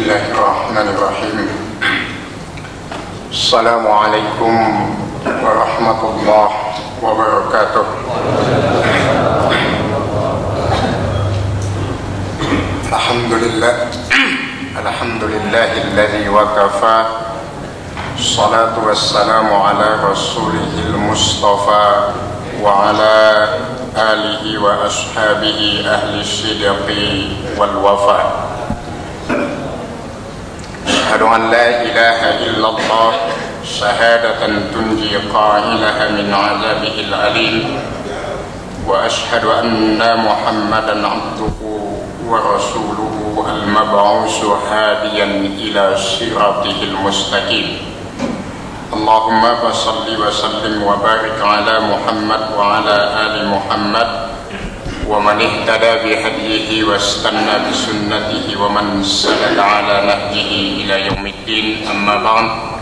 Bismillahirrahmanirrahim. Assalamualaikum warahmatullahi wabarakatuh. Alhamdulillahilladzi wakafa. Salatu wassalamu ala rasulihil mustafa wa ala alihi wa ashabihi ahli sidqi wal wafa. Asyhadu an la ilaha illallah syahadatan tunji qailaha min azabil alim wa asyhadu anna Muhammadan abduhu wa rasuluhu al-mab'usu hadiyan ila siratihil mustaqim. Allahumma salli wa sallim wa barik ala Muhammad wa ala ali Muhammad wa man ihtada bi hadihi wa istanna bi sunnatihi wa man salaka ala nahjihi ila yaumiddin. Amma ba'd.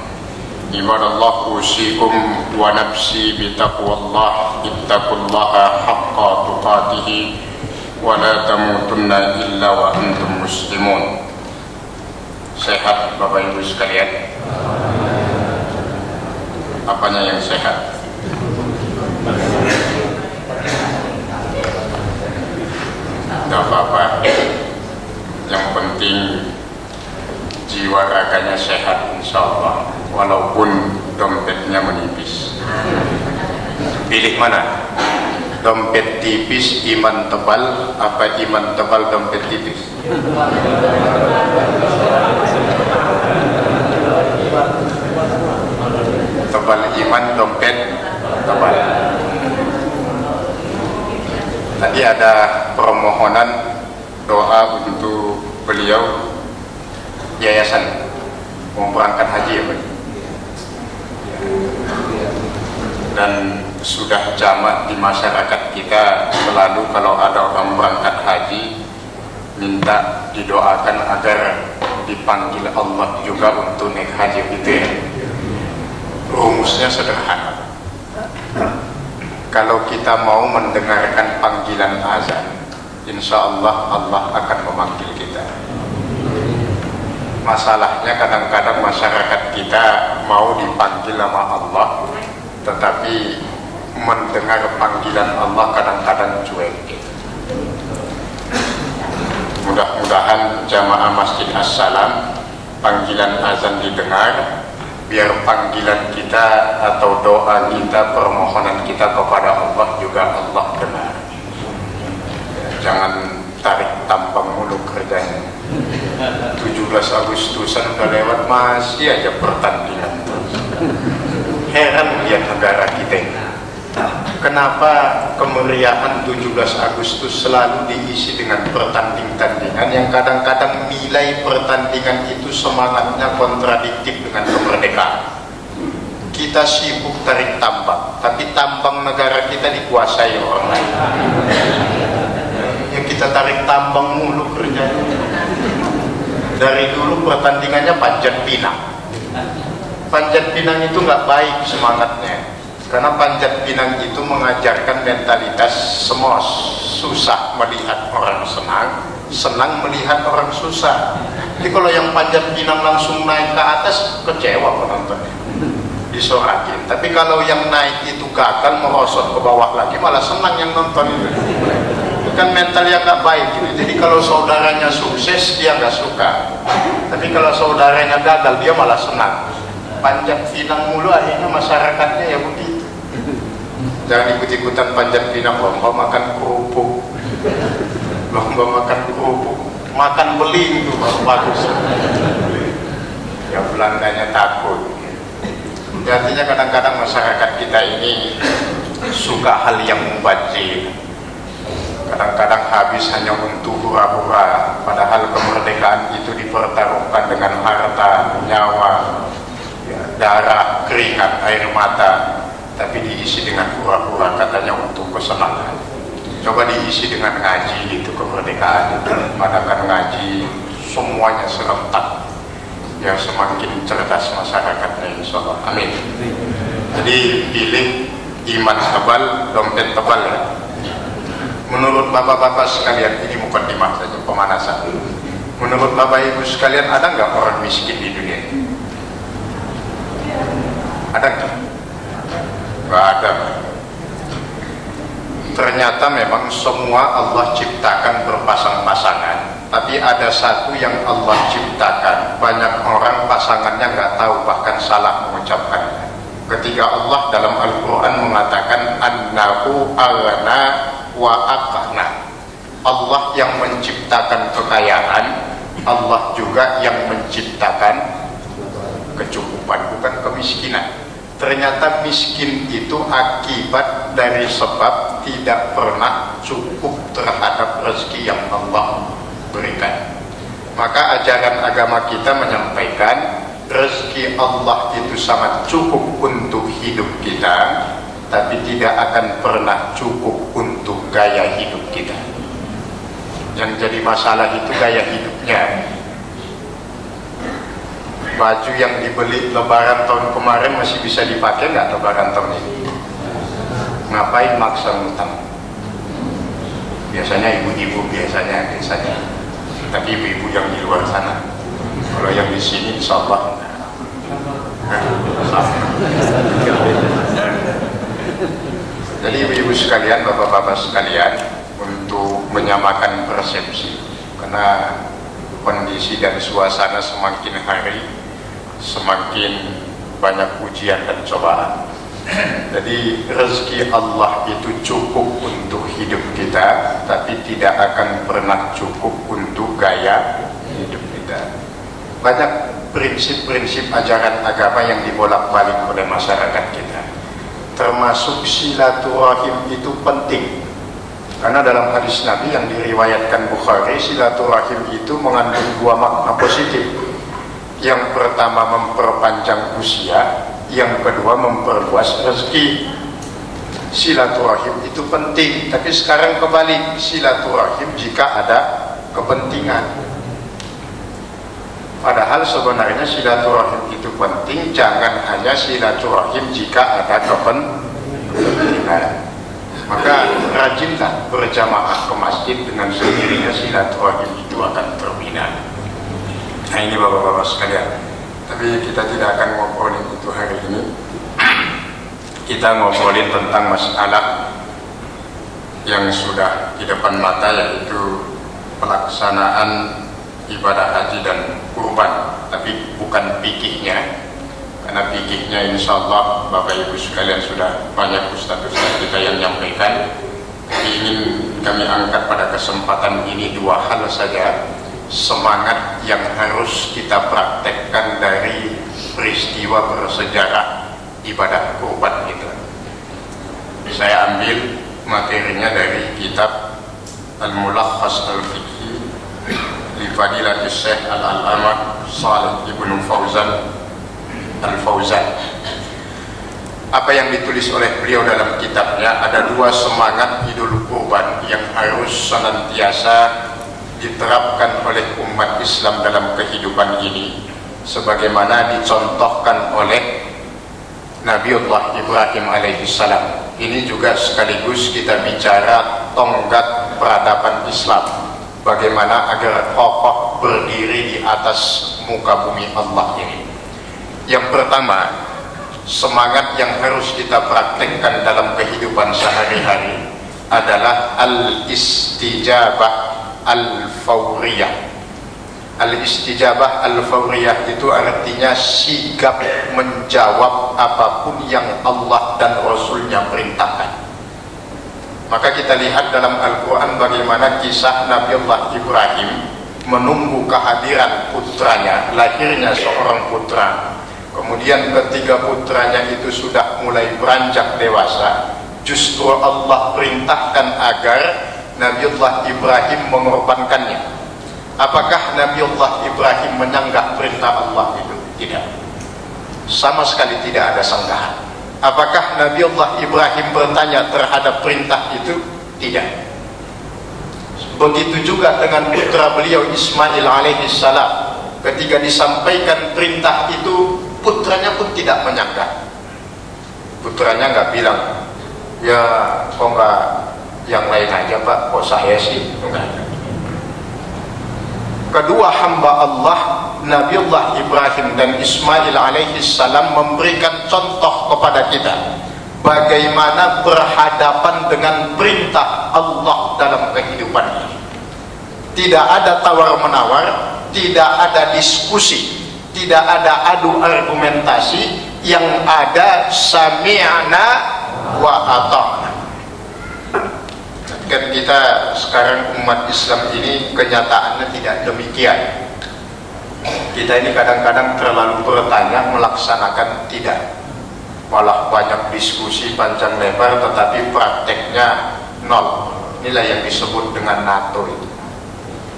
Ibadallah, usikum wa nafsi bi taqwallah. Ittaqullaha haqqa tuqatih wa la tamutunna illa wa antum muslimun. Sehat Bapak Ibu sekalian? Apanya yang sehat? Tidak apa-apa, yang penting jiwa raganya sehat insyaallah, walaupun dompetnya menipis. Pilih mana? Dompet tipis iman tebal, apa iman tebal dompet tipis? Tebal iman, dompet tebal. Tadi ada permohonan doa untuk beliau yayasan mau berangkat haji ya Pak? Dan sudah jamak di masyarakat kita selalu kalau ada orang berangkat haji minta didoakan agar dipanggil Allah juga untuk naik haji gitu ya. Rumusnya sederhana. Kalau kita mau mendengarkan panggilan azan, insya Allah Allah akan memanggil kita. Masalahnya kadang-kadang masyarakat kita mau dipanggil sama Allah, tetapi mendengar panggilan Allah kadang-kadang cuek. Mudah-mudahan jamaah Masjid As-Salam panggilan azan didengar, biar panggilan kita atau doa kita, permohonan kita kepada Allah juga Allah dengar. Jangan tarik tambang mulu kerjanya. 17 Agustusan udah lewat masih aja pertandingan terus. Heran lihat negara kita. Kenapa kemeriahan 17 Agustus selalu diisi dengan pertandingan yang kadang-kadang nilai pertandingan itu semangatnya kontradiktif dengan kemerdekaan. Kita sibuk tarik tambang, tapi tambang negara kita dikuasai orang lain. Ya kita tarik tambang mulu kerjanya. Dari dulu pertandingannya Panjat Pinang. Panjat Pinang itu nggak baik semangatnya. Karena Panjat Pinang itu mengajarkan mentalitas semos, susah melihat orang senang, senang melihat orang susah. Jadi kalau yang Panjat Pinang langsung naik ke atas, kecewa penontonnya, disorakin. Tapi kalau yang naik itu gagal, merosot ke bawah lagi, malah senang yang nonton itu. Itu kan mental yang gak baik gitu. Jadi kalau saudaranya sukses, dia gak suka. Tapi kalau saudaranya gagal, dia malah senang. Panjat Pinang mulu, akhirnya masyarakatnya ya begitu. Jangan ikut-ikutan Panjat Pinang, lomba makan kerupuk, lomba makan kerupuk, makan beling itu bagus. Ya Belandanya takut. Ya, artinya kadang-kadang masyarakat kita ini suka hal yang mubazir. Kadang-kadang habis hanya untuk hura-hura, padahal kemerdekaan itu dipertaruhkan dengan harta, nyawa, darah, keringat, air mata, tapi diisi dengan hura-hura katanya untuk kesenangan. Coba diisi dengan ngaji itu kemerdekaan itu, padahal ngaji semuanya serentak, ya semakin cerdas masyarakatnya insyaallah. Amin. Jadi pilih iman tebal, dompet tebal ya. Menurut bapak-bapak sekalian, ini mukadimah saja, pemanasan. Menurut Bapak Ibu sekalian, ada nggak orang miskin di dunia ini? Ada nggak? Nggak ada. Ternyata memang semua Allah ciptakan berpasang-pasangan, tapi ada satu yang Allah ciptakan banyak orang pasangannya nggak tahu, bahkan salah mengucapkannya. Ketika Allah dalam Al-Quran mengatakan annahu aghna wa aqna, Allah yang menciptakan kekayaan, Allah juga yang menciptakan kecukupan, bukan kemiskinan. Ternyata miskin itu akibat dari sebab tidak pernah cukup terhadap rezeki yang Allah berikan. Maka ajaran agama kita menyampaikan rezeki Allah itu sangat cukup untuk hidup kita, tapi tidak akan pernah cukup untuk gaya hidup kita. Yang jadi masalah itu gaya hidupnya. Baju yang dibeli lebaran tahun kemarin masih bisa dipakai nggak lebaran tahun ini? Ngapain maksa ngutang? Biasanya ibu-ibu biasanya, tapi ibu-ibu yang di luar sana. Kalau yang di sini insya Allah jadi ibu-ibu sekalian, bapak-bapak sekalian, untuk menyamakan persepsi, karena kondisi dan suasana semakin hari semakin banyak ujian dan cobaan. Jadi rezeki Allah itu cukup untuk hidup kita, tapi tidak akan pernah cukup untuk gaya hidup kita. Banyak prinsip-prinsip ajaran agama yang dibolak-balik oleh masyarakat kita, termasuk silaturahim itu penting. Karena dalam hadis Nabi yang diriwayatkan Bukhari, silaturahim itu mengandung dua makna positif. Yang pertama memperpanjang usia, yang kedua memperluas rezeki. Silaturahim itu penting, tapi sekarang kebalik, silaturahim jika ada kepentingan. Padahal sebenarnya silaturahim itu penting, jangan hanya silaturahim jika ada kepentingan. Maka rajinlah berjamaah ke masjid, dengan sendirinya silaturahim itu akan terbina. Nah ini bapak-bapak sekalian, tapi kita tidak akan ngobrolin itu hari ini. Kita ngobrolin tentang masalah yang sudah di depan mata, yaitu pelaksanaan ibadah haji dan kurban, tapi bukan fikihnya. Karena fikihnya insya Allah Bapak Ibu sekalian sudah banyak ustaz-ustaz kita yang menyampaikan. Jadi ingin kami angkat pada kesempatan ini dua hal saja, semangat yang harus kita praktekkan dari peristiwa bersejarah ibadah kurban itu. Saya ambil materinya dari kitab Al-Mulakhas Al-Fiqhi li Fadilatis Syekh Al-Allamah Shalih Ibnu Fauzan Al-Fauzan. Apa yang ditulis oleh beliau dalam kitabnya, ada dua semangat Idul Kurban yang harus senantiasa diterapkan oleh umat Islam dalam kehidupan ini, sebagaimana dicontohkan oleh Nabiullah Ibrahim alaihissalam. Ini juga sekaligus kita bicara tonggak peradaban Islam, bagaimana agar kokoh berdiri di atas muka bumi Allah ini. Yang pertama, semangat yang harus kita praktekkan dalam kehidupan sehari-hari adalah al-istijabah al-fawriyah. Al-istijabah al-fawriyah itu artinya sigap menjawab apapun yang Allah dan Rasulnya perintahkan. Maka kita lihat dalam Al-Quran bagaimana kisah Nabiullah Ibrahim menunggu kehadiran putranya, lahirnya seorang putra. Kemudian ketika putranya itu sudah mulai beranjak dewasa, justru Allah perintahkan agar Nabiullah Ibrahim mengorbankannya. Apakah Nabiullah Ibrahim menyanggah perintah Allah itu? Tidak. Sama sekali tidak ada sanggahan. Apakah Nabiullah Ibrahim bertanya terhadap perintah itu? Tidak. Begitu juga dengan putra beliau Ismail alaihissalam. Ketika disampaikan perintah itu, putranya pun tidak menyanggah. Putranya nggak bilang, ya kok nggak yang lain aja pak, kok saya sih? Enggak. kedua hamba Allah Nabiullah Ibrahim dan Ismail alaihi salam memberikan contoh kepada kita bagaimana berhadapan dengan perintah Allah dalam kehidupan ini. Tidak ada tawar-menawar, tidak ada diskusi, tidak ada adu argumentasi, yang ada sami'na wa ata'na. Kan kita sekarang umat Islam ini kenyataannya tidak demikian. Kita ini kadang-kadang terlalu bertanya, melaksanakan tidak. Malah banyak diskusi panjang lebar tetapi prakteknya nol. Inilah yang disebut dengan NATO itu.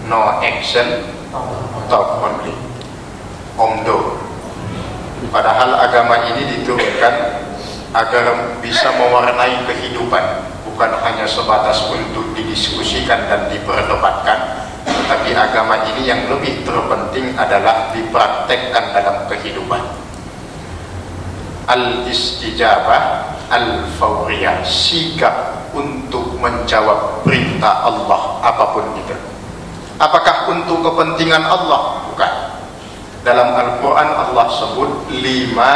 No action, talk only. Omdo. Padahal agama ini diturunkan agar bisa mewarnai kehidupan, bukan hanya sebatas untuk didiskusikan dan diperdebatkan, tetapi agama ini yang lebih terpenting adalah dipraktekkan dalam kehidupan. Al-istijabah al-fawriyah, sikap untuk menjawab perintah Allah apapun itu. Apakah untuk kepentingan Allah? Bukan. Dalam Al-Quran Allah sebut lima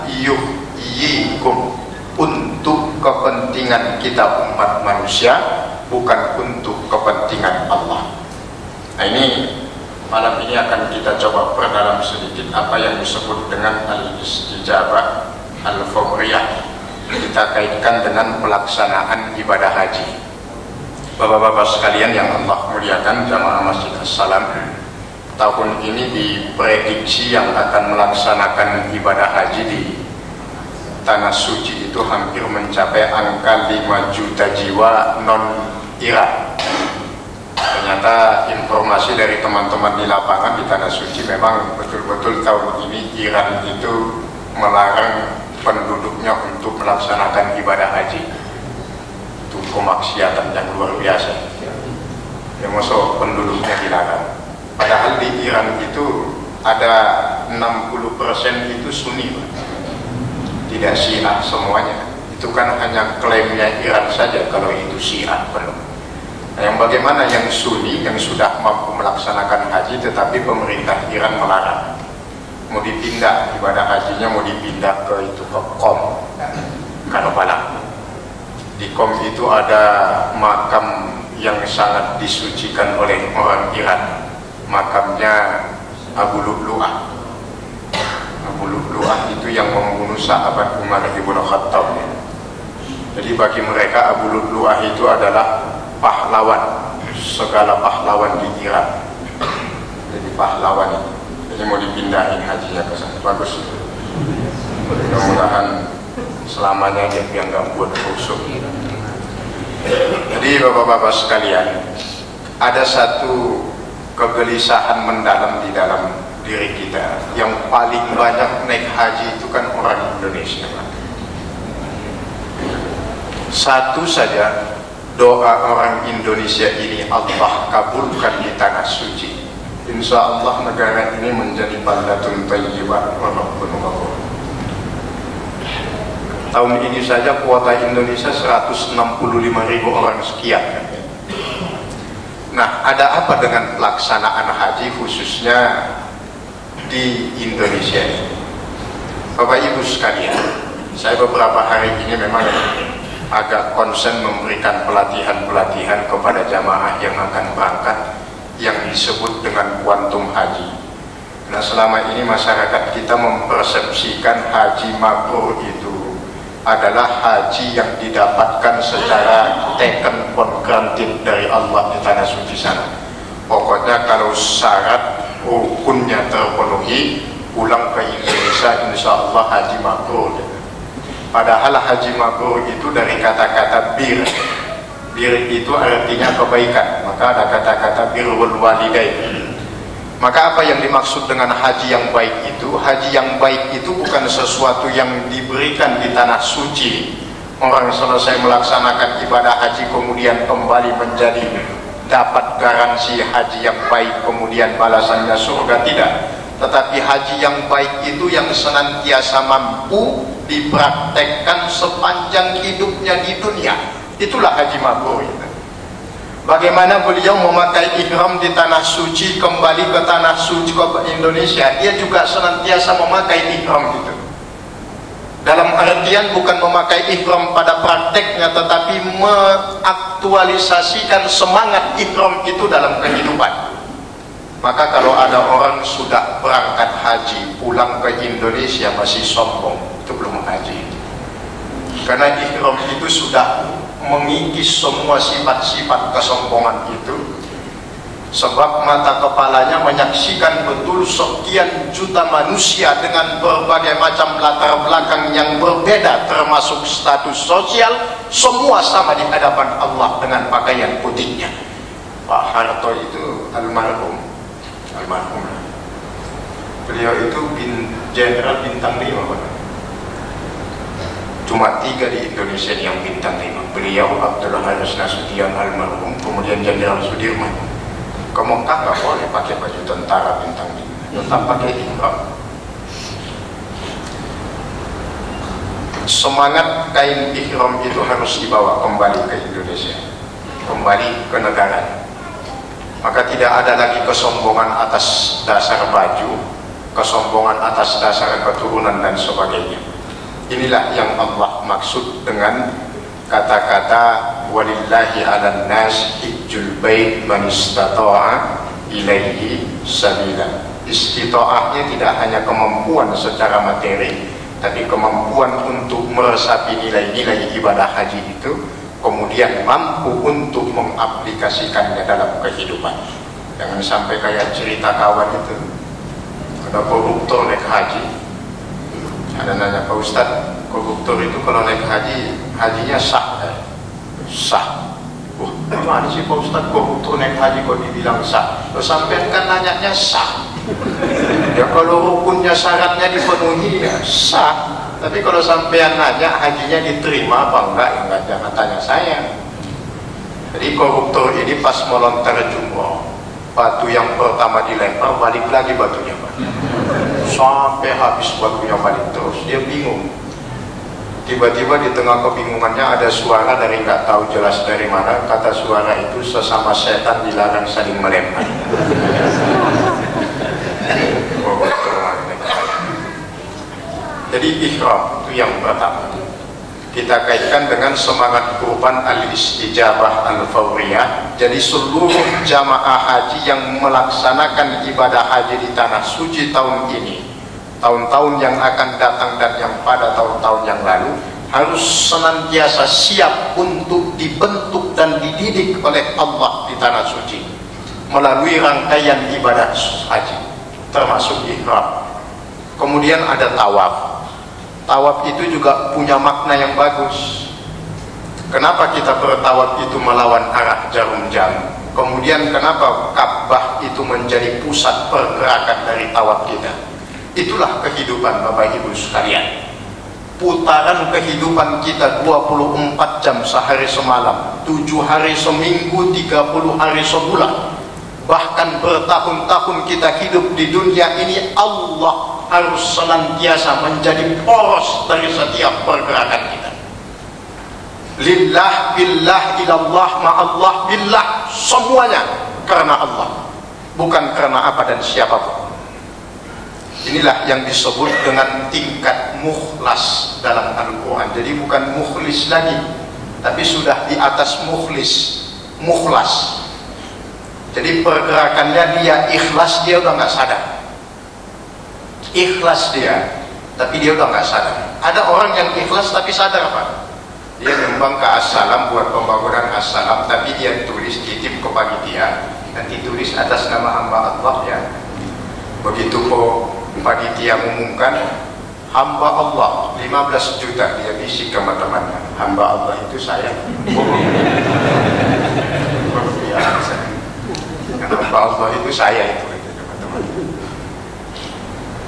yuhyikum, untuk kepentingan kita umat manusia, bukan untuk kepentingan Allah. Nah ini malam ini akan kita coba perdalam sedikit apa yang disebut dengan al-istijabah al-fawriyah. Kita kaitkan dengan pelaksanaan ibadah haji. Bapak-bapak sekalian yang Allah muliakan, jamaah Masjid As-Salam, tahun ini diprediksi yang akan melaksanakan ibadah haji di Tanah Suci itu hampir mencapai angka 5 juta jiwa non-Iran. Ternyata informasi dari teman-teman di lapangan di Tanah Suci memang betul-betul tahun ini Iran itu melarang penduduknya untuk melaksanakan ibadah haji. Itu kemaksiatan yang luar biasa. Ya masuk penduduknya dilarang. Padahal di Iran itu ada 60% itu Sunni, tidak Syiah semuanya. Itu kan hanya klaimnya Iran saja kalau itu Syiah penuh. Nah, yang bagaimana yang Sunni yang sudah mampu melaksanakan haji tetapi pemerintah Iran melarang? Mau dipindah ibadah hajinya, mau dipindah ke Qom, Karbala. Di Qom itu ada makam yang sangat disucikan oleh orang Iran, makamnya Abu Lu'lu'ah. Abu Lu'lu'ah itu yang membunuh sahabat Umar ibn Khattab. Jadi bagi mereka Abu Lu'lu'ah itu adalah pahlawan, segala pahlawan di Iran. Jadi pahlawan itu. Jadi mau dipindahin hajinya ke sana. Bagus. Mudah-mudahan selamanya dia nggak buat rusuk. Jadi bapak-bapak sekalian, ada satu kegelisahan mendalam di dalam diri kita. Yang paling banyak naik haji itu kan orang Indonesia. Satu saja doa orang Indonesia ini Allah kabulkan di Tanah Suci. Insya Allah negara ini menjadi baldatun thayyibah wa rabbun ghafur. Tahun ini saja kuota Indonesia 165.000 orang sekian. Nah, ada apa dengan pelaksanaan haji khususnya di Indonesia ini? Bapak Ibu sekalian, saya beberapa hari ini memang agak konsen memberikan pelatihan-pelatihan kepada jamaah yang akan berangkat yang disebut dengan kuantum haji. Nah, selama ini masyarakat kita mempersepsikan haji mabrur itu adalah haji yang didapatkan secara taken for granted dari Allah di Tanah Suci sana. Pokoknya kalau syarat rukunnya terpenuhi, pulang ke Indonesia insya Allah haji mabrur. Padahal haji mabrur itu dari kata-kata bir. Bir itu artinya kebaikan, maka ada kata-kata birrul walidain. Maka apa yang dimaksud dengan haji yang baik itu? Haji yang baik itu bukan sesuatu yang diberikan di Tanah Suci. Orang selesai melaksanakan ibadah haji kemudian kembali menjadi dapat garansi haji yang baik kemudian balasannya surga, tidak. Tetapi haji yang baik itu yang senantiasa mampu dipraktekkan sepanjang hidupnya di dunia. Itulah haji mabrur itu. Bagaimana beliau memakai ihram di tanah suci, kembali ke tanah suci ke Indonesia, dia juga senantiasa memakai ihram itu. Dalam artian bukan memakai ihram pada prakteknya, tetapi mengaktualisasikan semangat ihram itu dalam kehidupan. Maka kalau ada orang sudah berangkat haji, pulang ke Indonesia masih sombong, itu belum haji. Karena ihram itu sudah mengikis semua sifat-sifat kesombongan itu. Sebab mata kepalanya menyaksikan betul sekian juta manusia dengan berbagai macam latar belakang yang berbeda, termasuk status sosial, semua sama di hadapan Allah dengan pakaian putihnya. Pak Harto itu almarhum, beliau itu jenderal bintang 5, Pak. Cuma 3 di Indonesia yang bintang 5. Beliau, Abdul Haris Nasution almarhum, kemudian Jenderal Sudirman. Ke Mekah nggak boleh pakai baju tentara bintang 5, tetap pakai ihram. Semangat kain ihram itu harus dibawa kembali ke Indonesia, kembali ke negara. Maka tidak ada lagi kesombongan atas dasar baju, kesombongan atas dasar keturunan dan sebagainya. Inilah yang Allah maksud dengan kata-kata walillahi 'alan nas hijjul bait man istata'a ilaihi sabila. Istita'ahnya tidak hanya kemampuan secara materi, tapi kemampuan untuk meresapi nilai-nilai ibadah haji itu, kemudian mampu untuk mengaplikasikannya dalam kehidupan. Jangan sampai kayak cerita kawan itu, ada koruptor naik haji. Ada nanya, Pak Ustadz, koruptor itu kalau naik haji, hajinya sah? Sah. Wah, gimana sih Pak Ustadz, koruptor naik haji kok dibilang sah? Lo sampean kan nanyanya sah. Ya kalau rukunnya syaratnya dipenuhi ya sah. Tapi kalau sampean nanya hajinya diterima apa enggak, ya enggak, jangan tanya saya. Jadi koruptor ini pas melontar jumroh, batu yang pertama dilempar, balik lagi batunya, Pak. Sampai habis batunya balik terus, dia bingung. Tiba-tiba di tengah kebingungannya ada suara dari nggak tahu jelas dari mana. Kata suara itu, sesama setan dilarang saling melempar. Jadi ihram itu yang pertama. Kita kaitkan dengan semangat kurban al-istijabah al-fawriyah. Jadi seluruh jamaah haji yang melaksanakan ibadah haji di tanah suci tahun ini, tahun-tahun yang akan datang dan yang pada tahun-tahun yang lalu, harus senantiasa siap untuk dibentuk dan dididik oleh Allah di tanah suci melalui rangkaian ibadah haji, termasuk ihram. Kemudian ada tawaf. Tawaf itu juga punya makna yang bagus. Kenapa kita bertawaf itu melawan arah jarum jam? Kemudian kenapa Ka'bah itu menjadi pusat pergerakan dari tawaf kita? Itulah kehidupan Bapak Ibu sekalian. Putaran kehidupan kita 24 jam sehari semalam, 7 hari seminggu, 30 hari sebulan. Bahkan bertahun-tahun kita hidup di dunia ini, Allah harus senantiasa menjadi poros dari setiap pergerakan kita. Lillah, billah, ilallah, ma'allah, billah, semuanya karena Allah, bukan karena apa dan siapapun. Inilah yang disebut dengan tingkat mukhlas dalam Al-Quran. Jadi bukan mukhlis lagi, tapi sudah di atas mukhlas. Jadi pergerakannya dia ikhlas, dia udah nggak sadar. Ikhlas dia, tapi dia udah nggak sadar. Ada orang yang ikhlas tapi sadar, Pak. Dia nyumbang ke As-Salam buat pembangunan As-Salam, tapi dia tulis titip ke panitia, nanti tulis atas nama hamba Allah ya. Begitu kok panitia mengumumkan hamba Allah 15 juta, dia bisik ke teman-temannya, hamba Allah itu saya. Hamba Allah itu saya itu, teman-teman.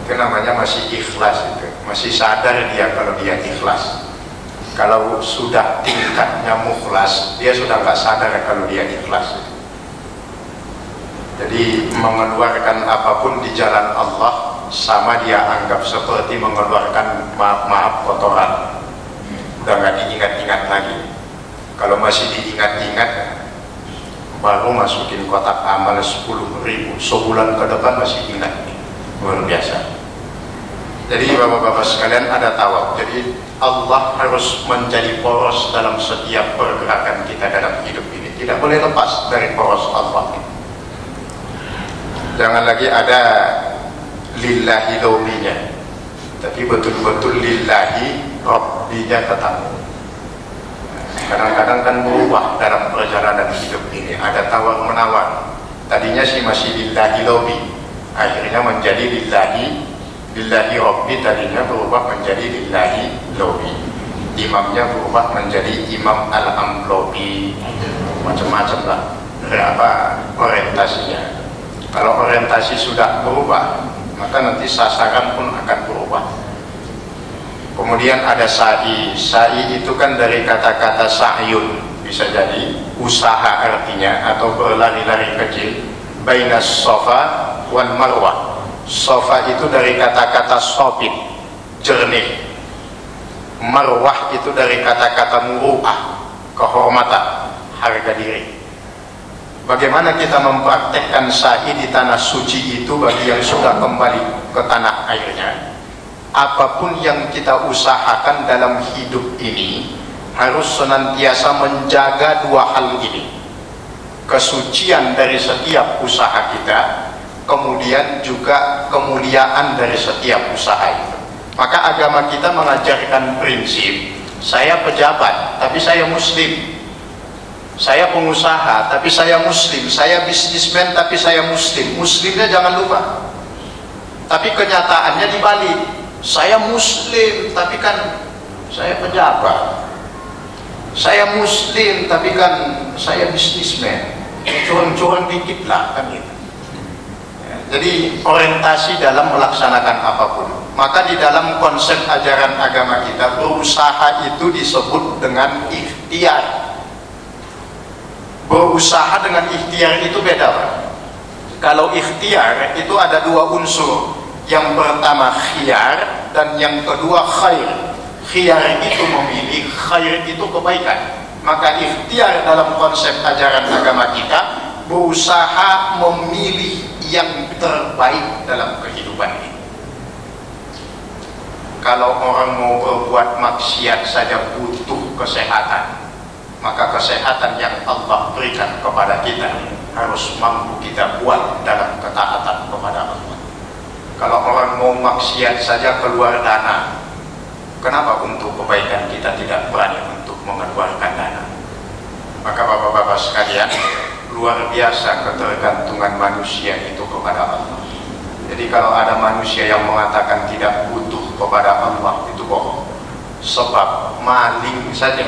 Itu namanya masih ikhlas, itu masih sadar dia kalau dia ikhlas. Kalau sudah tingkatnya mukhlas, dia sudah nggak sadar kalau dia ikhlas. Jadi mengeluarkan apapun di jalan Allah sama dia anggap seperti mengeluarkan maaf kotoran. Udah nggak diingat-ingat lagi. Kalau masih diingat-ingat, baru masukin kotak amal 10.000, sebulan ke depan masih ingat. Luar biasa. Jadi bapak-bapak sekalian, ada tawaf. Jadi Allah harus menjadi poros dalam setiap pergerakan kita dalam hidup ini. Tidak boleh lepas dari poros Allah. Jangan lagi ada lillahi lawbinya, tapi betul-betul lillahi rabbinya ketemu. Kadang-kadang kan berubah dalam perjalanan hidup ini. Ada tawar-menawar. Tadinya sih masih lillahi lawbi, akhirnya menjadi lillahi rabbi, tadinya berubah menjadi lillahi lawbi. Imamnya berubah menjadi imam al-amlobi. Macam-macam lah orientasinya. Kalau orientasi sudah berubah, maka nanti sasaran pun akan berubah. Kemudian ada sa'i. Sa'i itu kan dari kata-kata sa'yun, bisa jadi usaha artinya, atau berlari-lari kecil. Bainas sofa wal marwah. Sofa itu dari kata-kata sopit, jernih. Marwah itu dari kata-kata muru'ah, kehormatan, harga diri. Bagaimana kita mempraktekkan sa'i di tanah suci itu bagi yang sudah kembali ke tanah airnya? Apapun yang kita usahakan dalam hidup ini harus senantiasa menjaga dua hal ini: kesucian dari setiap usaha kita, kemudian juga kemuliaan dari setiap usaha itu. Maka agama kita mengajarkan prinsip, saya pejabat tapi saya muslim, saya pengusaha tapi saya muslim, saya bisnismen tapi saya muslim. Muslimnya jangan lupa. Tapi kenyataannya dibalik, saya muslim tapi kan saya pejabat, saya muslim tapi kan saya bisnismen. Curang-curang dikit lah kan gitu. Jadi orientasi dalam melaksanakan apapun. Maka di dalam konsep ajaran agama kita, berusaha itu disebut dengan ikhtiar. Berusaha dengan ikhtiar itu beda, Pak. Kalau ikhtiar itu ada dua unsur. Yang pertama khiyar, dan yang kedua khair. Khiyar itu memilih, khair itu kebaikan. Maka ikhtiar dalam konsep ajaran agama kita, berusaha memilih yang terbaik dalam kehidupan ini. Kalau orang mau berbuat maksiat saja butuh kesehatan, maka kesehatan yang Allah berikan kepada kita harus mampu kita buat dalam ketaatan kepada Allah. Kalau orang mau maksiat saja keluar dana, kenapa untuk kebaikan kita tidak berani untuk mengeluarkan dana? Maka bapak-bapak sekalian, luar biasa ketergantungan manusia itu kepada Allah. Jadi kalau ada manusia yang mengatakan tidak butuh kepada Allah, itu bohong. Sebab maling saja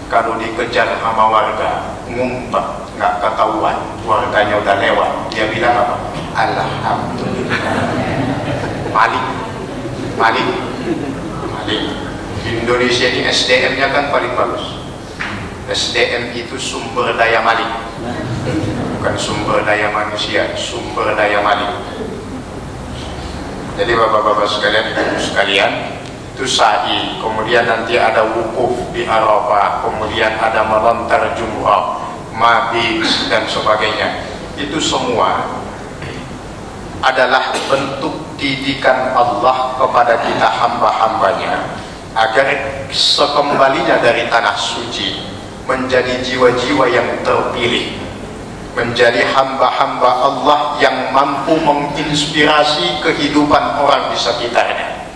kalau dikejar sama warga, ngumpet, nggak ketahuan, warganya udah lewat, dia bilang apa? Alhamdulillah. Maling. Di Indonesia ini SDM-nya kan paling bagus. SDM itu sumber daya maling, bukan sumber daya manusia, sumber daya maling. Jadi bapak-bapak sekalian, ibu sekalian, itu sa'i, kemudian nanti ada wukuf di Arafah, kemudian ada melontar jumrah, mabit dan sebagainya. Itu semua adalah bentuk didikan Allah kepada kita hamba-hambanya, agar sekembalinya dari tanah suci menjadi jiwa-jiwa yang terpilih, menjadi hamba-hamba Allah yang mampu menginspirasi kehidupan orang di sekitarnya.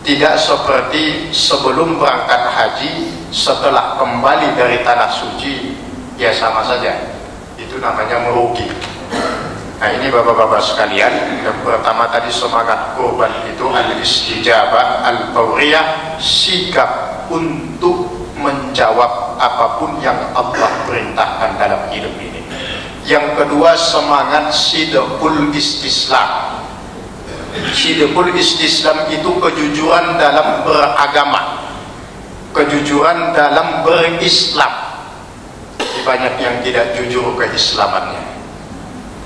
Tidak seperti sebelum berangkat haji, setelah kembali dari tanah suci, ya sama saja. Itu namanya merugi. Nah ini bapak-bapak sekalian, yang pertama tadi semangat kurban itu al-istijabah al-fawriyah, sikap untuk menjawab apapun yang Allah perintahkan dalam hidup ini. Yang kedua, semangat sidqul istislam. Sidqul istislam itu kejujuran dalam beragama, kejujuran dalam berislam. Banyak yang tidak jujur keislamannya.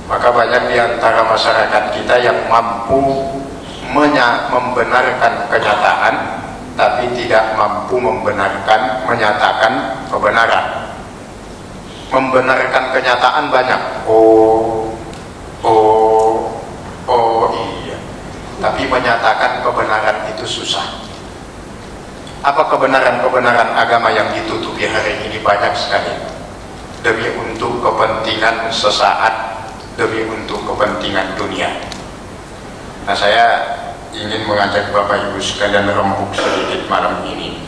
Maka banyak di antara masyarakat kita yang mampu membenarkan kenyataan, tapi tidak mampu menyatakan kebenaran. Membenarkan kenyataan banyak. Iya. Tapi menyatakan kebenaran itu susah. Apa kebenaran-kebenaran agama yang ditutupi hari ini? Banyak sekali. Demi untuk kepentingan sesaat, demi untuk kepentingan dunia. Nah, saya ingin mengajak Bapak Ibu sekalian rembuk sedikit malam ini.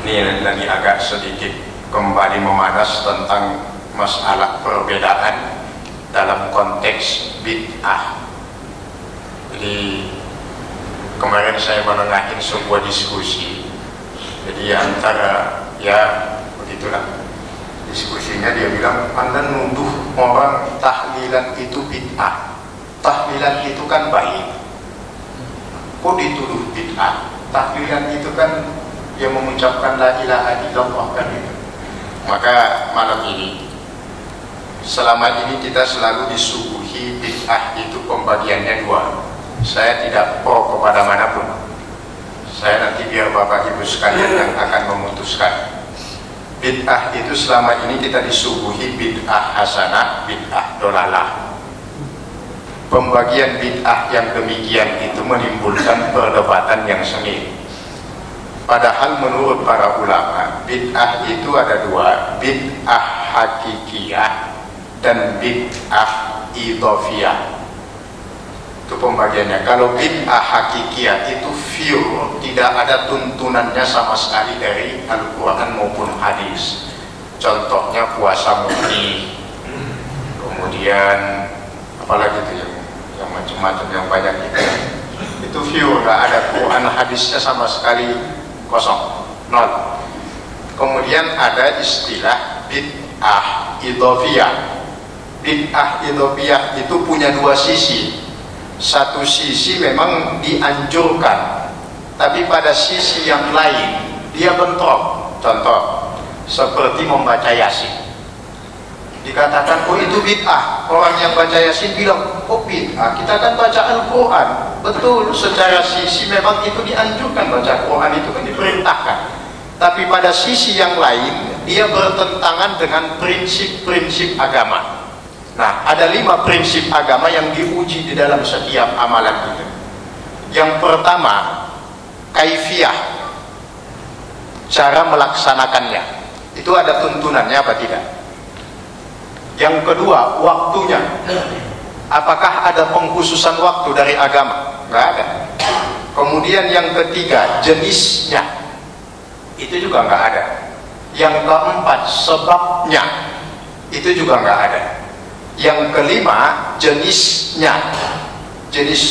Ini lagi agak sedikit kembali memanas tentang masalah perbedaan dalam konteks bid'ah. Jadi kemarin saya menengahin sebuah diskusi. Jadi antara, ya begitulah diskusinya, dia bilang, Anda nuduh orang tahlilan itu bid'ah. Tahlilan itu kan baik, kok dituduh bid'ah? Tahlilan itu kan dia mengucapkan la ilaha illallah kan itu. Maka malam ini, selama ini kita selalu disuguhi bid'ah itu pembagiannya dua. Saya tidak pro kepada manapun. Saya nanti biar Bapak Ibu sekalian yang akan memutuskan. Bid'ah itu selama ini kita disuguhi bid'ah hasanah, bid'ah dolalah. Pembagian bid'ah yang demikian itu menimbulkan perdebatan yang sengit. Padahal menurut para ulama, bid'ah itu ada dua, bid'ah hakikiyah dan bid'ah idhofiyah. Itu pembagiannya. Kalau bid'ah hakikiyah itu pure, tidak ada tuntunannya sama sekali dari Al-Quran maupun hadis. Contohnya puasa murni, kemudian apalagi itu yang macam-macam yang banyak itu pure, nggak ada Quran hadisnya sama sekali, kosong, nol. Kemudian ada istilah bid'ah idhofiyah. Bid'ah idhofiyah itu punya dua sisi. Satu sisi memang dianjurkan, tapi pada sisi yang lain dia bentrok. Contoh seperti membaca Yasin, dikatakan oh itu bid'ah. Orang yang baca Yasin bilang oh bid'ah, kita kan baca Al-Quran. Betul, secara sisi memang itu dianjurkan, baca Quran itu kan diperintahkan, tapi pada sisi yang lain dia bertentangan dengan prinsip-prinsip agama. Nah, ada 5 prinsip agama yang diuji di dalam setiap amalan kita. Yang pertama, kaifiyah, cara melaksanakannya. Itu ada tuntunannya apa tidak? Yang kedua, waktunya. Apakah ada pengkhususan waktu dari agama? Nggak ada. Kemudian yang ketiga, jenisnya. Itu juga nggak ada. Yang keempat, sebabnya. Itu juga nggak ada. Yang kelima, jenisnya, jenis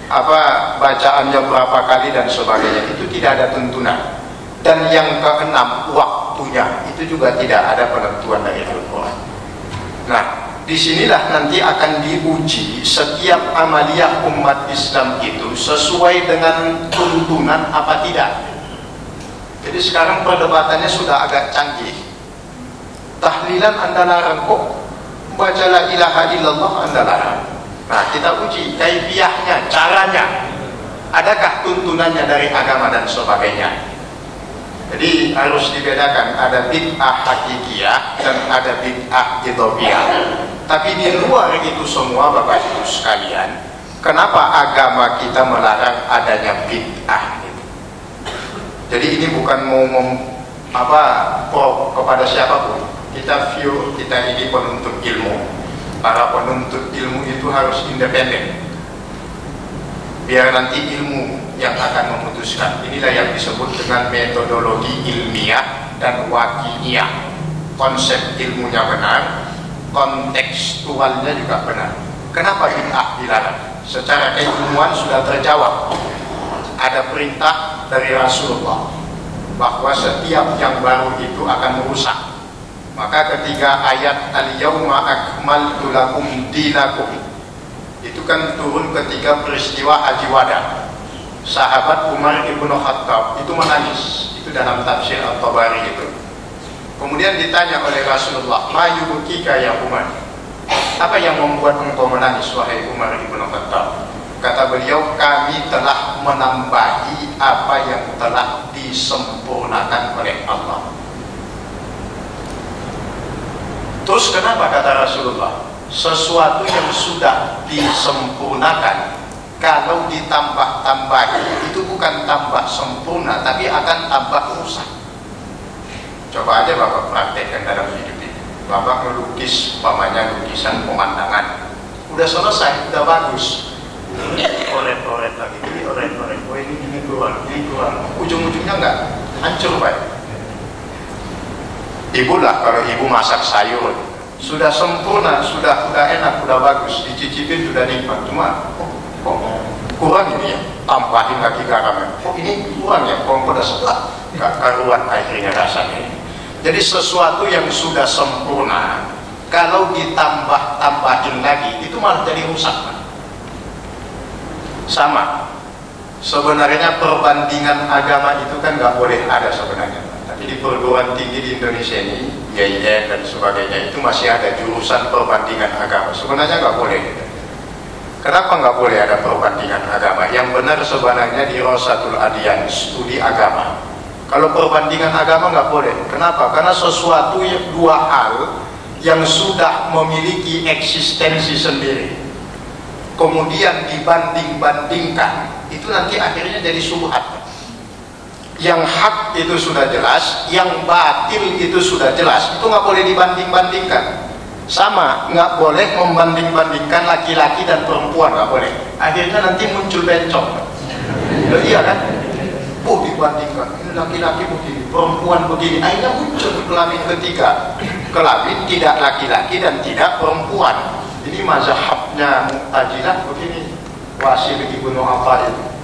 apa, bacaannya berapa kali dan sebagainya, itu tidak ada tuntunan. Dan yang keenam, waktunya, itu juga tidak ada penentuan dari Al-Quran. Nah, disinilah nanti akan diuji setiap amaliyah umat Islam itu sesuai dengan tuntunan apa tidak. Jadi sekarang perdebatannya sudah agak canggih. Tahlilan Anda larang, kok baca la ilaha illallah Anda larang. Nah, kita uji kaifiyahnya, caranya, adakah tuntunannya dari agama dan sebagainya. Jadi harus dibedakan, ada bid'ah hakikiyah dan ada bid'ah idhofiyah. Tapi di luar itu semua Bapak Ibu sekalian, kenapa agama kita melarang adanya bid'ah itu? Jadi ini bukan mau pro kepada siapapun. Kita view, kita ini penuntut ilmu. Para penuntut ilmu itu harus independen, biar nanti ilmu yang akan memutuskan. Inilah yang disebut dengan metodologi ilmiah dan wakiliyah. Konsep ilmunya benar, kontekstualnya juga benar. Kenapa bid'ah dilarang? Secara keilmuan sudah terjawab. Ada perintah dari Rasulullah bahwa setiap yang baru itu akan merusak. Maka ketika ayat al-yawma akmaltu lakum dinakum itu kan turun ketika peristiwa Haji Wada. Sahabat Umar ibn Khattab itu menangis. Itu dalam tafsir At-Tabari itu. Kemudian ditanya oleh Rasulullah, ma yubkika ya Umar? Apa yang membuat engkau menangis wahai Umar ibn Khattab? Kata beliau, kami telah menambahi apa yang telah disempurnakan oleh Allah. Terus kenapa kata Rasulullah? Sesuatu yang sudah disempurnakan, kalau ditambah-tambah itu bukan tambah sempurna, tapi akan tambah rusak. Coba aja Bapak praktekkan dalam hidup ini. Bapak melukis, umpamanya lukisan pemandangan, udah selesai, udah bagus, oret-oret lagi, ini oret-oret, oh ini kurang, ujung-ujungnya enggak, hancur Pak. Ibu lah, kalau ibu masak sayur sudah sempurna, sudah enak, sudah bagus, dicicipin sudah nikmat, cuma kok kurang ini ya, tambahin lagi garamnya, kok ini kurang ya, kok udah setelah gak karuan akhirnya rasanya. Jadi sesuatu yang sudah sempurna, kalau ditambah-tambahin lagi itu malah jadi rusak Pak. Sama sebenarnya perbandingan agama itu kan nggak boleh ada sebenarnya. Tapi di perguruan tinggi di Indonesia ini, IAIN dan sebagainya, itu masih ada jurusan perbandingan agama. Sebenarnya nggak boleh. Kenapa nggak boleh ada perbandingan agama? Yang benar sebenarnya di Rosatul Adiyan, studi agama. Kalau perbandingan agama nggak boleh. Kenapa? Karena sesuatu dua hal yang sudah memiliki eksistensi sendiri, kemudian dibanding-bandingkan, itu nanti akhirnya jadi syubhat. Yang hak itu sudah jelas, yang batil itu sudah jelas, itu nggak boleh dibanding-bandingkan. Sama, nggak boleh membanding-bandingkan laki-laki dan perempuan, nggak boleh. Akhirnya nanti muncul bencong. Iya kan? Oh, dibandingkan, ini laki-laki begini, perempuan begini, akhirnya muncul kelamin ketiga. Kelamin tidak laki-laki dan tidak perempuan. Ini mazhabnya Mu'tazilah begini, Wasil Ibnu Athaillah.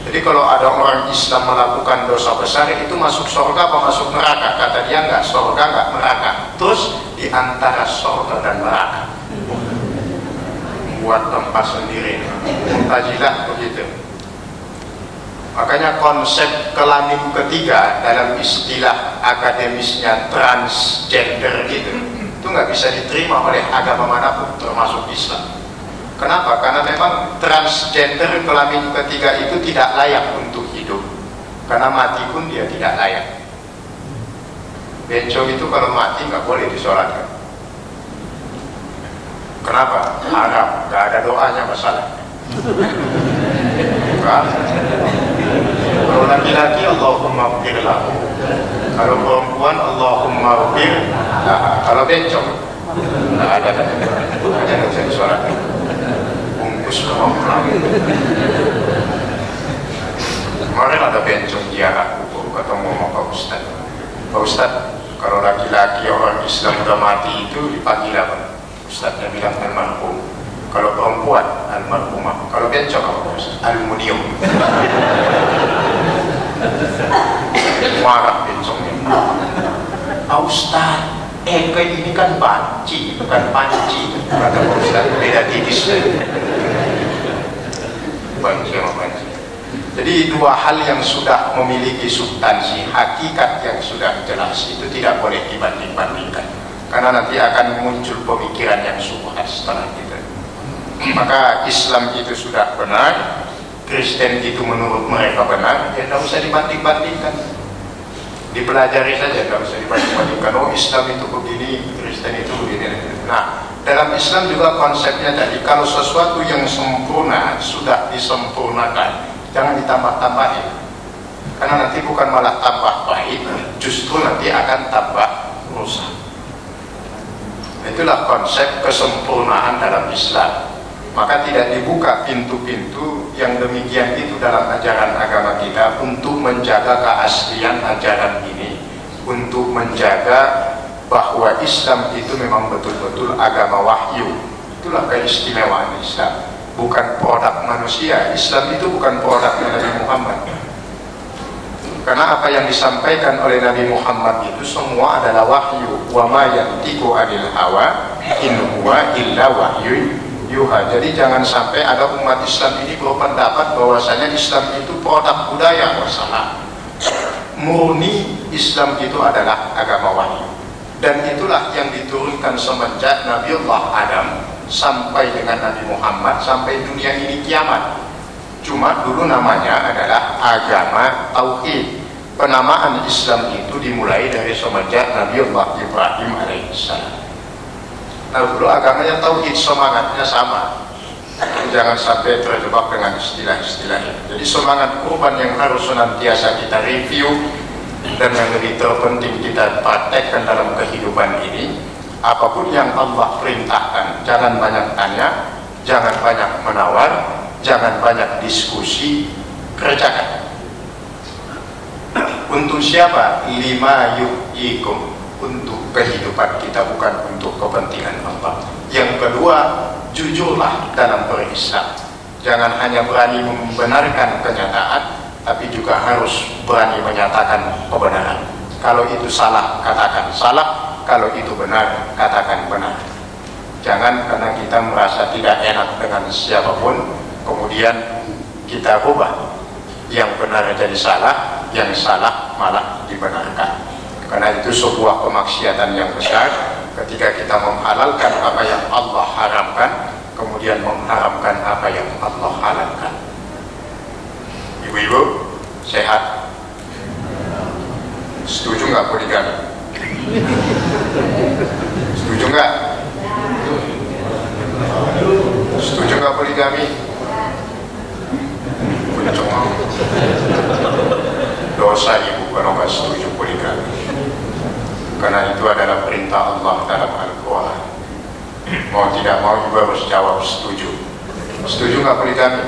Jadi kalau ada orang Islam melakukan dosa besar, itu masuk surga apa masuk neraka? Kata dia enggak, surga enggak neraka. Terus di antara surga dan neraka buat tempat sendiri. Mu'tazilah begitu. Makanya konsep kelamin ketiga dalam istilah akademisnya transgender itu nggak bisa diterima oleh agama manapun termasuk Islam. Kenapa? Karena memang transgender kelamin ketiga itu tidak layak untuk hidup. Karena mati pun dia tidak layak. Bencong itu kalau mati nggak boleh disolatkan. Kenapa? Haram, nggak ada doanya masalah. Kalau laki-laki Allahumma ighfir lahu. Kalau perempuan Allahumma ighfir laha. Kalau bencong nggak ada, nggak bisa disolatkan. Kemarin ada bencong ziarah kubur, ketemu sama Pak Ustadz. Pak Ustadz, kalau laki-laki orang Islam udah mati itu dipanggil apa? Ustadznya bilang almarhum. Kalau perempuan almarhumah. Kalau bencong apa Pak Ustadz? Aluminium. Marah bencongnya. Pak Ustadz, kayak ini kan banci, bukan panci. Kata Pak Ustadz, beda tipis. Banci sama banci. Jadi dua hal yang sudah memiliki substansi, hakikat yang sudah jelas, itu tidak boleh dibanding-bandingkan. Karena nanti akan muncul pemikiran yang syubhat setelah itu. Maka Islam itu sudah benar, Kristen itu menurut mereka benar, ya tidak usah dibanding-bandingkan. Dipelajari saja, tidak usah dibanding-bandingkan. Oh, Islam itu begini, Kristen itu begini. Nah, dalam Islam juga konsepnya tadi, kalau sesuatu yang sempurna sudah disempurnakan, jangan ditambah-tambahin. Karena nanti bukan malah tambah baik, justru nanti akan tambah rusak. Itulah konsep kesempurnaan dalam Islam. Maka tidak dibuka pintu-pintu yang demikian itu dalam ajaran agama kita untuk menjaga keaslian ajaran ini, untuk menjaga bahwa Islam itu memang betul-betul agama wahyu. Itulah keistimewaan Islam, bukan produk manusia. Islam itu bukan produknya Nabi Muhammad. Karena apa yang disampaikan oleh Nabi Muhammad itu semua adalah wahyu. Wa ma yantiqu 'anil hawa in huwa illa wahyu yuha. Jadi jangan sampai ada umat Islam ini berpendapat bahwasanya Islam itu produk budaya. Salah. Murni Islam itu adalah agama wahyu. Dan itulah yang diturunkan semenjak Nabiullah Adam sampai dengan Nabi Muhammad, sampai dunia ini kiamat. Cuma dulu namanya adalah agama tauhid. Penamaan Islam itu dimulai dari semenjak Nabiullah Ibrahim alaihissalam. Lalu agamanya tauhid, semangatnya sama. Jangan sampai terjebak dengan istilah-istilah ini. Jadi semangat kurban yang harus senantiasa kita review dan yang lebih terpenting kita praktekkan dalam kehidupan ini. Apapun yang Allah perintahkan, jangan banyak tanya, jangan banyak menawar, jangan banyak diskusi, kerjakan. Untuk siapa? Lima yu'yikum, untuk kehidupan kita, bukan untuk kepentingan Allah. Yang kedua, jujurlah dalam berislam. Jangan hanya berani membenarkan kenyataan, tapi juga harus berani menyatakan kebenaran. Kalau itu salah, katakan salah. Kalau itu benar, katakan benar. Jangan karena kita merasa tidak enak dengan siapapun, kemudian kita rubah. Yang benar jadi salah, yang salah malah dibenarkan. Karena itu sebuah kemaksiatan yang besar ketika kita menghalalkan apa yang Allah haramkan, kemudian mengharamkan apa yang Allah halalkan. Ibu-ibu sehat? Setuju nggak poligami? Setuju nggak? Setuju nggak poligami? Dosa ibu kalau nggak setuju poligami, karena itu adalah perintah Allah dalam Al-Quran. Mau tidak mau ibu harus jawab setuju. Setuju nggak poligami?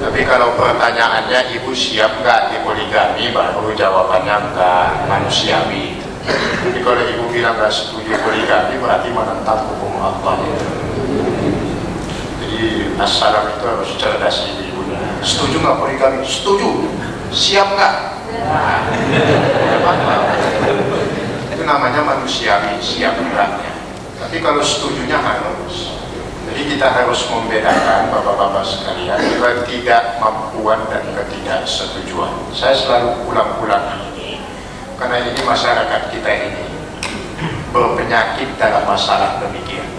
Tapi kalau pertanyaannya ibu siap nggak dipoligami, baru jawabannya nggak manusiawi. Jadi kalau ibu bilang nggak setuju poligami, berarti menentang hukum Allah. Jadi assalam itu harus cerdas ibu-ibunya. Setuju nggak poligami? Setuju. Siap nggak? Itu namanya manusiawi, siap enggaknya. Tapi kalau setujunya harus. Jadi kita harus membedakan bapak-bapak sekalian ketidakmampuan dan ketidaksetujuan. Saya selalu ulang-ulang ini karena ini masyarakat kita ini berpenyakit dalam masalah demikian.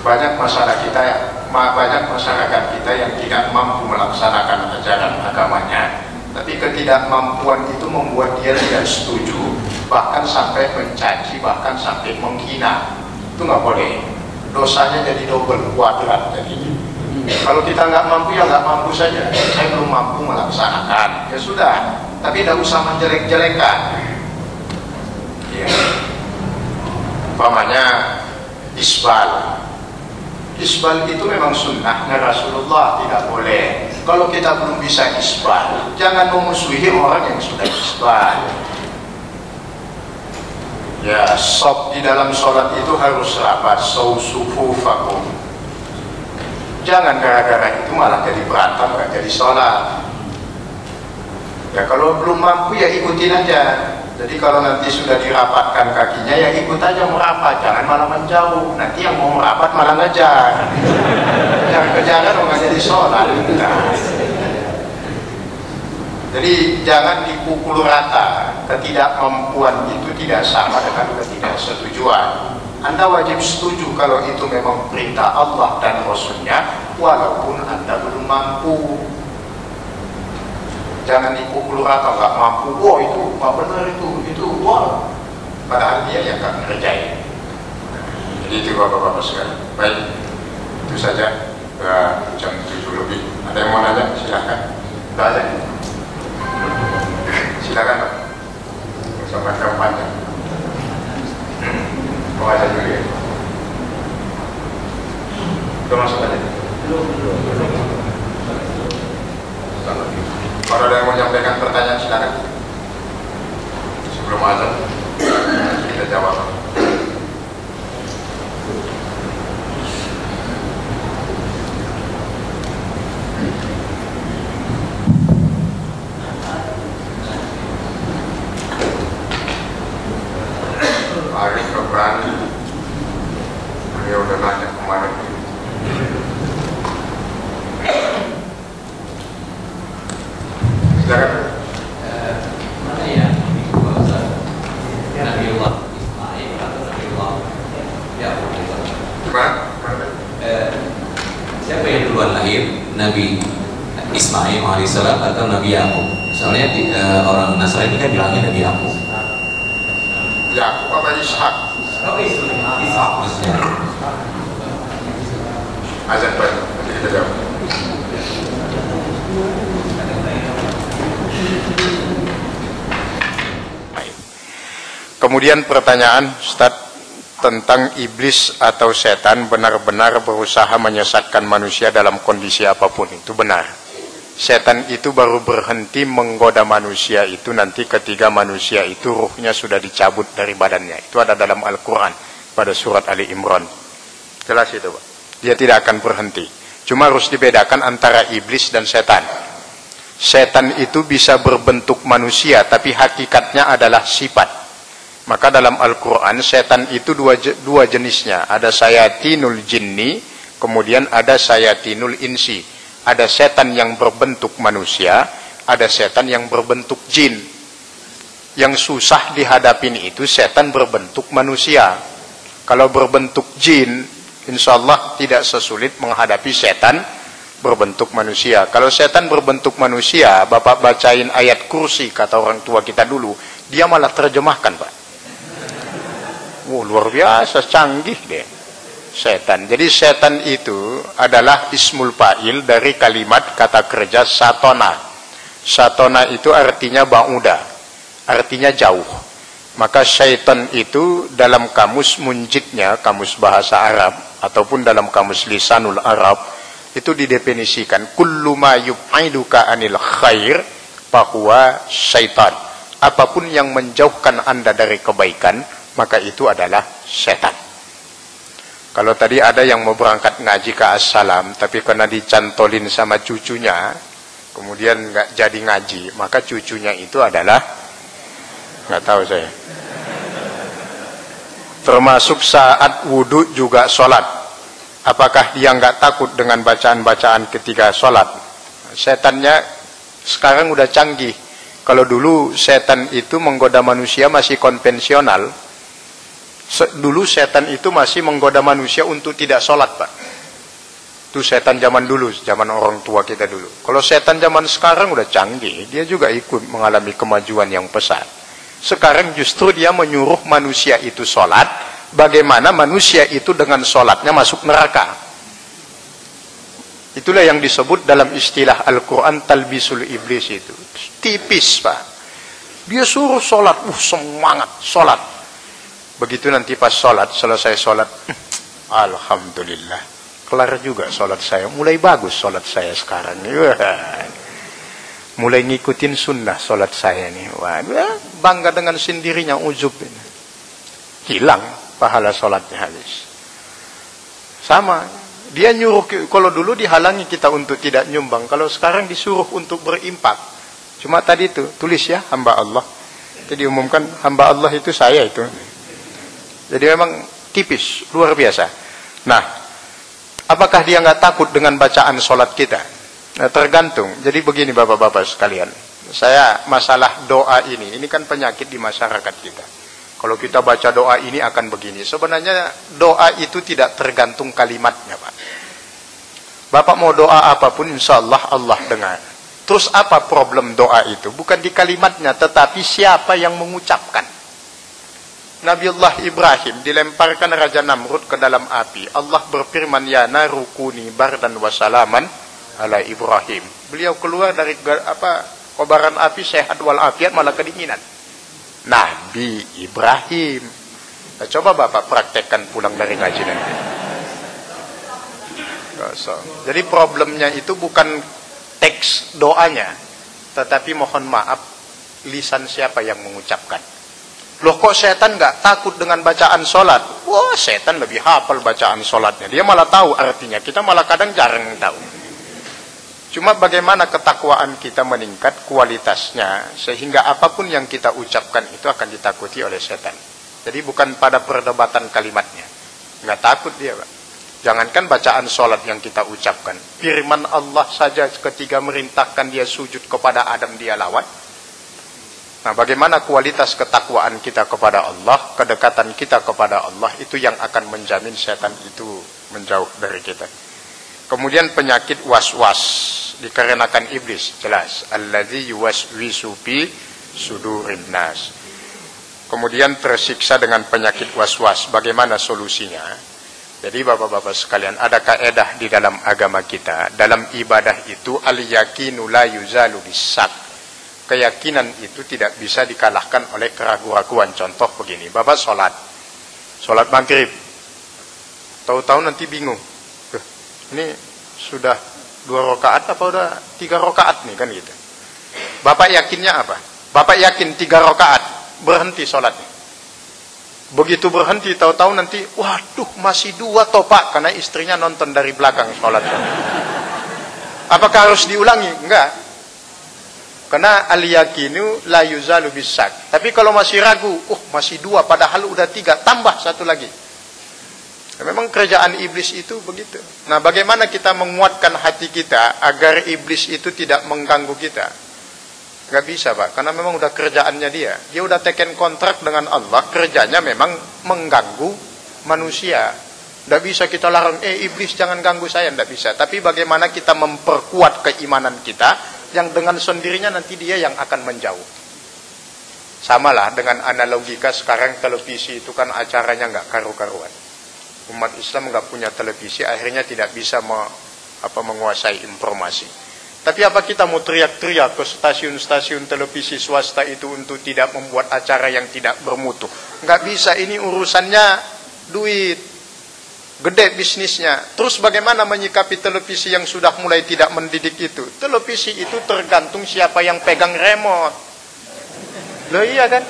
Banyak masyarakat kita yang tidak mampu melaksanakan ajaran agamanya, tapi ketidakmampuan itu membuat dia tidak setuju, bahkan sampai mencaci, bahkan sampai menghina. Itu nggak boleh. Dosanya jadi double, kuadrat jadinya. Kalau kita nggak mampu, ya nggak mampu saja. Saya belum mampu melaksanakan, ya sudah. Tapi tidak usah menjelek-jelekan. Ya. Umpamanya isbal. Isbal itu memang sunnahnya Rasulullah, tidak boleh. Kalau kita belum bisa isbal, jangan memusuhi orang yang sudah isbal. Ya, sob di dalam sholat itu harus rapat, sufufakum. Jangan gara-gara itu malah jadi berantem, gak jadi sholat. Ya kalau belum mampu ya ikutin aja. Jadi kalau nanti sudah dirapatkan kakinya ya ikut aja merapat, jangan malah menjauh. Nanti yang mau merapat malah ngejar. Yang kejaran nggak jadi sholat. Nah. Jadi jangan dipukul rata. Ketidakmampuan itu tidak sama dengan ketidaksetujuan. Anda wajib setuju kalau itu memang perintah Allah dan Rasulnya, walaupun Anda belum mampu. Jangan dipukul rata, nggak mampu. Wah itu nggak benar itu wah. Padahal dia yang nggak ngerjain. Jadi itu bapak-bapak sekalian. Baik, itu saja. Jam 7 lebih. Ada yang mau nanya? Silahkan. Tidak ada. Silakan Pak. Sampai kampanye. Mau aja dulu ya. Kita masuk aja. Kalau ada yang mau menyampaikan pertanyaan silakan. Sebelum azan kita jawab. Hari keberani dia udah nanya kemarin. Silakan. Mana ya Nabiullah Ismail atau Nabiullah Yakub? Gimana? Siapa yang duluan lahir, Nabi Ismail alaihissalam atau Nabi Yakub? Soalnya orang Nasrani kan bilangnya Nabi Yakub. Yakub apa Ishak? Ishak maksudnya. Azan Pak, nanti kita jawab. Kemudian pertanyaan Ustaz tentang iblis atau setan benar-benar berusaha menyesatkan manusia dalam kondisi apapun. Itu benar. Setan itu baru berhenti menggoda manusia itu nanti ketika manusia itu ruhnya sudah dicabut dari badannya. Itu ada dalam Al-Quran pada surat Ali Imran. Jelas itu Pak. Dia tidak akan berhenti. Cuma harus dibedakan antara iblis dan setan. Setan itu bisa berbentuk manusia tapi hakikatnya adalah sifat. Maka dalam Al-Quran setan itu dua jenisnya. Ada sayatinul jinni, kemudian ada sayatinul insi. Ada setan yang berbentuk manusia, ada setan yang berbentuk jin. Yang susah dihadapin itu setan berbentuk manusia. Kalau berbentuk jin, insya Allah tidak sesulit menghadapi setan berbentuk manusia. Kalau setan berbentuk manusia, Bapak bacain ayat kursi kata orang tua kita dulu, dia malah terjemahkan Pak. Luar biasa, canggih deh setan. Jadi setan itu adalah ismul fa'il dari kalimat kata kerja satona. Satona itu artinya ba'uda, artinya jauh. Maka syaitan itu dalam kamus munjidnya, kamus bahasa Arab ataupun dalam kamus lisanul Arab itu didefinisikan kullu ma yub'iduka anil khair fahuwa syaitan. Apapun yang menjauhkan Anda dari kebaikan maka itu adalah setan. Kalau tadi ada yang mau berangkat ngaji ke Assalam tapi karena dicantolin sama cucunya kemudian nggak jadi ngaji, maka cucunya itu adalah nggak tahu saya. Termasuk saat wudhu juga sholat. Apakah dia nggak takut dengan bacaan-bacaan ketika sholat? Setannya sekarang udah canggih. Kalau dulu setan itu menggoda manusia masih konvensional. Dulu setan itu masih menggoda manusia untuk tidak sholat Pak. Itu setan zaman dulu, zaman orang tua kita dulu. Kalau setan zaman sekarang udah canggih, dia juga ikut mengalami kemajuan yang pesat. Sekarang justru dia menyuruh manusia itu sholat, bagaimana manusia itu dengan sholatnya masuk neraka. Itulah yang disebut dalam istilah Al-Quran talbisul iblis itu. Tipis Pak. Dia suruh sholat, semangat sholat. Begitu nanti pas sholat, selesai sholat, alhamdulillah, kelar juga sholat saya. Mulai bagus sholat saya sekarang. Mulai ngikutin sunnah sholat saya nih. Waduh, bangga dengan sendirinya, ujub. Hilang pahala sholatnya habis. Sama, dia nyuruh, kalau dulu dihalangi kita untuk tidak nyumbang, kalau sekarang disuruh untuk berimpak. Cuma tadi itu, tulis ya, hamba Allah. Jadi diumumkan, hamba Allah itu saya itu. Jadi memang tipis, luar biasa. Nah, apakah dia nggak takut dengan bacaan sholat kita? Nah, tergantung. Jadi begini bapak-bapak sekalian. Saya masalah doa ini kan penyakit di masyarakat kita. Kalau kita baca doa ini akan begini. Sebenarnya doa itu tidak tergantung kalimatnya Pak. Bapak mau doa apapun insya Allah Allah dengar. Terus apa problem doa itu? Bukan di kalimatnya, tetapi siapa yang mengucapkan. Nabiullah Ibrahim dilemparkan Raja Namrud ke dalam api. Allah berfirman, ya naru kuni bardan wa salaman ala Ibrahim. Beliau keluar dari kobaran api sehat walafiat malah kedinginan. Nabi Ibrahim. Nah, coba Bapak praktekkan pulang dari ngaji nanti. Jadi problemnya itu bukan teks doanya, tetapi mohon maaf lisan siapa yang mengucapkan. Loh kok setan nggak takut dengan bacaan sholat? Wah, setan lebih hafal bacaan sholatnya. Dia malah tahu artinya. Kita malah kadang jarang tahu. Cuma bagaimana ketakwaan kita meningkat kualitasnya, sehingga apapun yang kita ucapkan itu akan ditakuti oleh setan. Jadi bukan pada perdebatan kalimatnya. Nggak takut dia Pak. Jangankan bacaan sholat yang kita ucapkan. Firman Allah saja ketika merintahkan dia sujud kepada Adam dia lawat. Nah, bagaimana kualitas ketakwaan kita kepada Allah, kedekatan kita kepada Allah, itu yang akan menjamin setan itu menjauh dari kita. Kemudian penyakit was-was dikarenakan iblis, jelas. Alladzi yuwaswisu fi sudurin nas. kemudian tersiksa dengan penyakit was-was. Bagaimana solusinya? Jadi bapak-bapak sekalian, ada kaedah di dalam agama kita. Dalam ibadah itu al-yakinu la yuzalu bisak. Keyakinan itu tidak bisa dikalahkan oleh keraguan-keraguan. Contoh begini, bapak sholat maghrib, tahu-tahu nanti bingung, ini sudah 2 rakaat apa udah 3 rakaat nih, kan gitu. Bapak yakinnya apa? Bapak yakin 3 rakaat, berhenti sholatnya. Begitu berhenti, tahu-tahu nanti, waduh masih 2 toh Pak, karena istrinya nonton dari belakang sholatnya. Apakah harus diulangi? Enggak. Karena al-yakinu la yuzalu bisak. Tapi kalau masih ragu, masih 2 padahal udah 3, tambah 1 lagi. Memang kerjaan iblis itu begitu. Nah, bagaimana kita menguatkan hati kita agar iblis itu tidak mengganggu kita? Gak bisa Pak, karena memang udah kerjaannya dia. Dia udah teken kontrak dengan Allah, kerjanya memang mengganggu manusia. Gak bisa kita larang, iblis jangan ganggu saya, gak bisa. Tapi bagaimana kita memperkuat keimanan kita, yang dengan sendirinya nanti dia yang akan menjauh. Samalah dengan analogika sekarang televisi itu kan acaranya gak karu-karuan. Umat Islam gak punya televisi, akhirnya tidak bisa menguasai informasi. Tapi apa kita mau teriak-teriak ke stasiun-stasiun televisi swasta itu untuk tidak membuat acara yang tidak bermutu? Nggak bisa, ini urusannya duit. Gede bisnisnya. Terus bagaimana menyikapi televisi yang sudah mulai tidak mendidik itu? Televisi itu tergantung siapa yang pegang remote. Loh iya kan?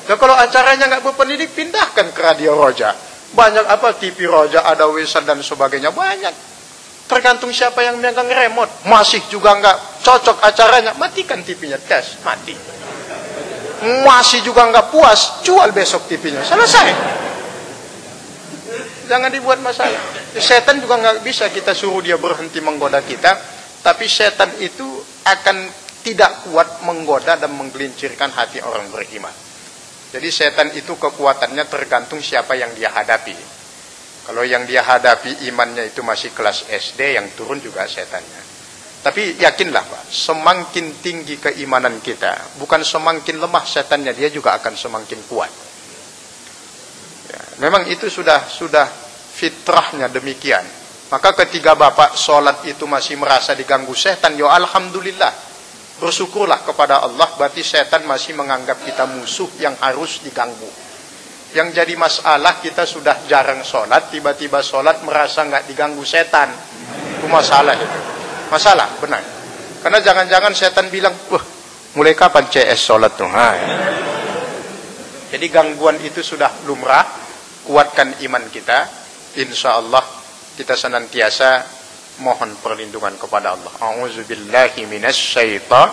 Nah, kalau acaranya nggak berpendidik, pindahkan ke Radio Roja. Banyak TV Roja, ada Wisan dan sebagainya, banyak. Tergantung siapa yang megang remote. Masih juga nggak cocok acaranya, matikan TV-nya, tes, mati. Masih juga nggak puas, jual besok TV-nya, selesai. Jangan dibuat masalah. Setan juga nggak bisa kita suruh dia berhenti menggoda kita, tapi setan itu akan tidak kuat menggoda dan menggelincirkan hati orang beriman. Jadi setan itu kekuatannya tergantung siapa yang dia hadapi. Kalau yang dia hadapi imannya itu masih kelas SD, yang turun juga setannya. Tapi yakinlah Pak, semakin tinggi keimanan kita, bukan semakin lemah setannya, dia juga akan semakin kuat. Ya, memang itu sudah fitrahnya demikian. Maka ketika Bapak sholat itu masih merasa diganggu setan, ya alhamdulillah, bersyukurlah kepada Allah, berarti setan masih menganggap kita musuh yang harus diganggu. Yang jadi masalah, kita sudah jarang sholat, tiba-tiba sholat merasa nggak diganggu setan. Itu masalah itu. Masalah, benar. Karena jangan-jangan setan bilang, mulai kapan CS sholat tuh? Jadi gangguan itu sudah lumrah. Kuatkan iman kita. Insya Allah kita senantiasa mohon perlindungan kepada Allah. A'udzubillahi minasyaitan.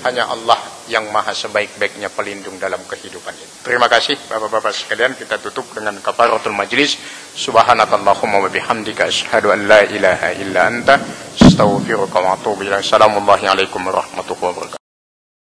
Hanya Allah yang maha sebaik-baiknya pelindung dalam kehidupan ini. Terima kasih Bapak-bapak sekalian, kita tutup dengan kafaratul majlis. Subhanakallahumma wa bihamdika asyhadu an la ilaha illa anta astaghfiruka wa atubu ilaik. Assalamualaikum warahmatullahi wabarakatuh.